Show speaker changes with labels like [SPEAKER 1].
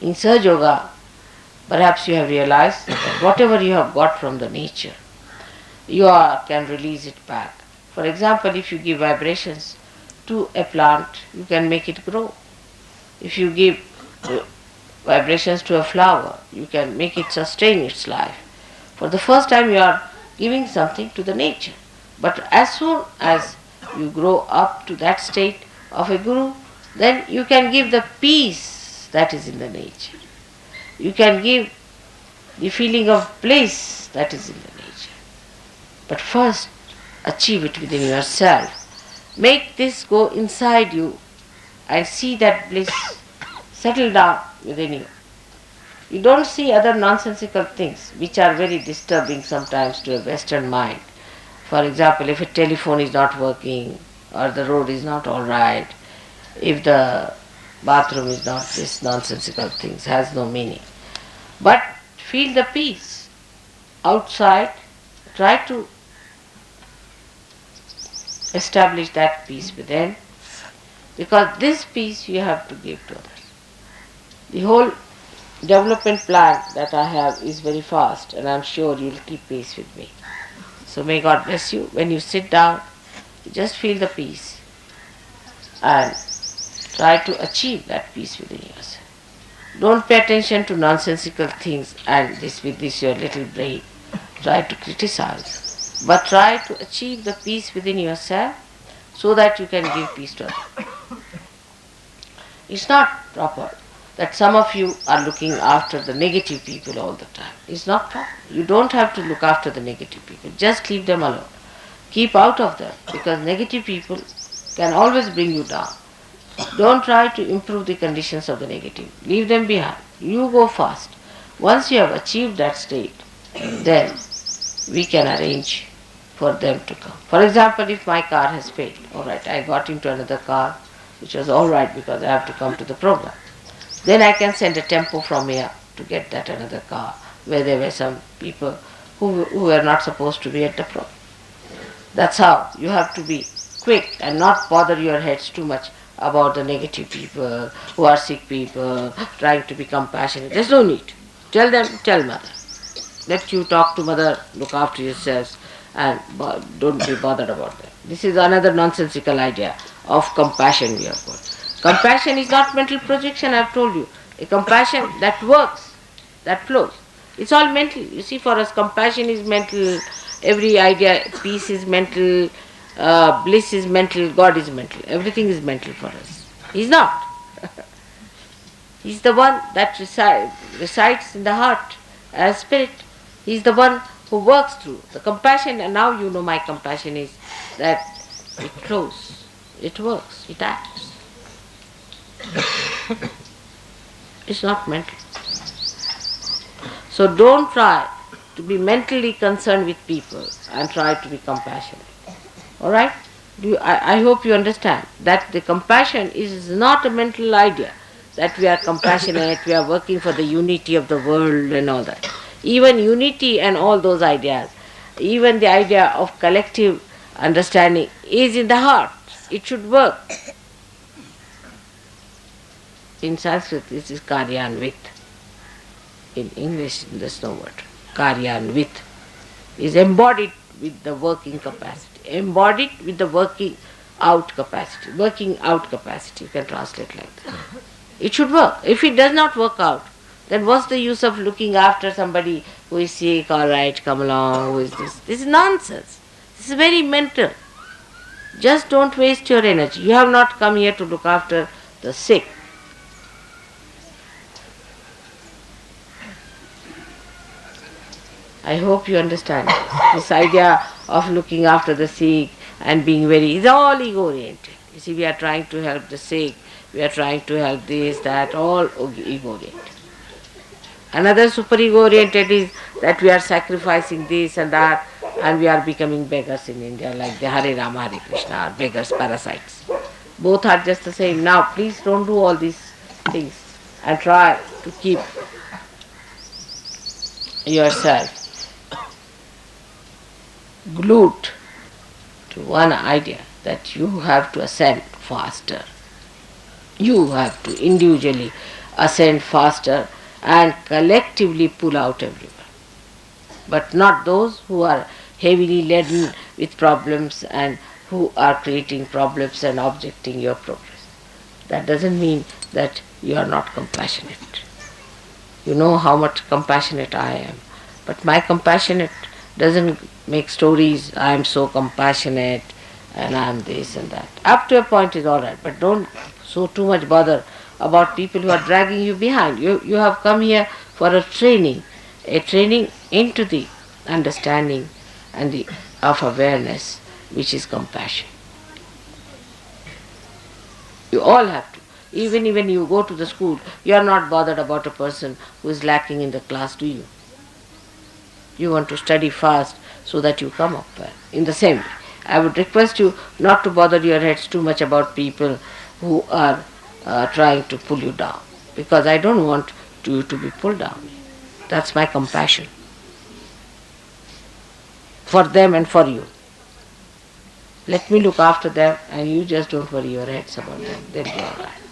[SPEAKER 1] In Sahaja Yoga, perhaps you have realized that whatever you have got from the nature, can release it back. For example, if you give vibrations to a plant, you can make it grow. If you give vibrations to a flower, you can make it sustain its life. For the first time, you are giving something to the nature. But as soon as you grow up to that state of a guru, then you can give the peace that is in the nature. You can give the feeling of bliss that is in the nature. But first, achieve it within yourself. Make this go inside you and see that bliss settle down within you. You don't see other nonsensical things which are very disturbing sometimes to a Western mind. For example, if a telephone is not working, or the road is not all right, if the bathroom is not, this nonsensical things has no meaning. But feel the peace outside. Try to establish that peace within, because this peace you have to give to others. The whole development plan that I have is very fast, and I am sure you will keep pace with me. So may God bless you. When you sit down, you just feel the peace and try to achieve that peace within yourself. Don't pay attention to nonsensical things and with this your little brain try to criticize, but try to achieve the peace within yourself so that you can give peace to others. It's not proper that some of you are looking after the negative people all the time. It's not proper. You don't have to look after the negative people. Just leave them alone. Keep out of them, because negative people can always bring you down. Don't try to improve the conditions of the negative. Leave them behind. You go fast. Once you have achieved that state, then we can arrange for them to come. For example, if my car has failed, alright, I got into another car, which was alright because I have to come to the program. Then I can send a tempo from here to get that another car, where there were some people who were not supposed to be at the program. That's how you have to be quick and not bother your heads too much about the negative people, who are sick people, trying to be compassionate. There's no need. Tell them, tell mother. Let you talk to mother, look after yourselves, and don't be bothered about them. This is another nonsensical idea of compassion we have got. Compassion is not mental projection, I have told you. A compassion that works, that flows. It's all mental. You see, for us, compassion is mental, every idea, peace is mental, bliss is mental, God is mental. Everything is mental for us. He's not. He's the one that resides in the heart as spirit. He's the one who works through. The compassion, and now you know my compassion is that it flows, it works, it acts. It's not mental. So don't try to be mentally concerned with people and try to be compassionate. Alright? I hope you understand that the compassion is not a mental idea, that we are compassionate, we are working for the unity of the world and all that. Even unity and all those ideas, even the idea of collective understanding is in the heart. It should work. In Sanskrit, this is karyanvit. In English, there's no word. Karyanvit is embodied with the working capacity. Embodied with the working out capacity. Working out capacity, you can translate like that. It should work. If it does not work out, then what's the use of looking after somebody who is sick, alright, come along, who is this? This is nonsense. This is very mental. Just don't waste your energy. You have not come here to look after the sick. I hope you understand this idea of looking after the sick and being is all ego-oriented. You see, we are trying to help the sick, we are trying to help this, that, all ego-oriented. Another super-ego-oriented is that we are sacrificing this and that, and we are becoming beggars in India, like the Hare Rama, Hare Krishna, are beggars, parasites. Both are just the same. Now, please don't do all these things and try to keep yourself glued to one idea that you have to ascend faster. You have to individually ascend faster and collectively pull out everyone. But not those who are heavily laden with problems and who are creating problems and objecting your progress. That doesn't mean that you are not compassionate. You know how much compassionate I am. But my compassionate doesn't make stories, I am so compassionate and I am this and that. Up to a point is alright, but don't so too much bother about people who are dragging you behind. You have come here for a training into the understanding and the of awareness, which is compassion. You all have to. Even when you go to the school, you are not bothered about a person who is lacking in the class, do you? You want to study fast so that you come up well. In the same way, I would request you not to bother your heads too much about people who are trying to pull you down, because I don't want you to be pulled down. That's my compassion for them and for you. Let me look after them and you just don't worry your heads about them. They'll be alright.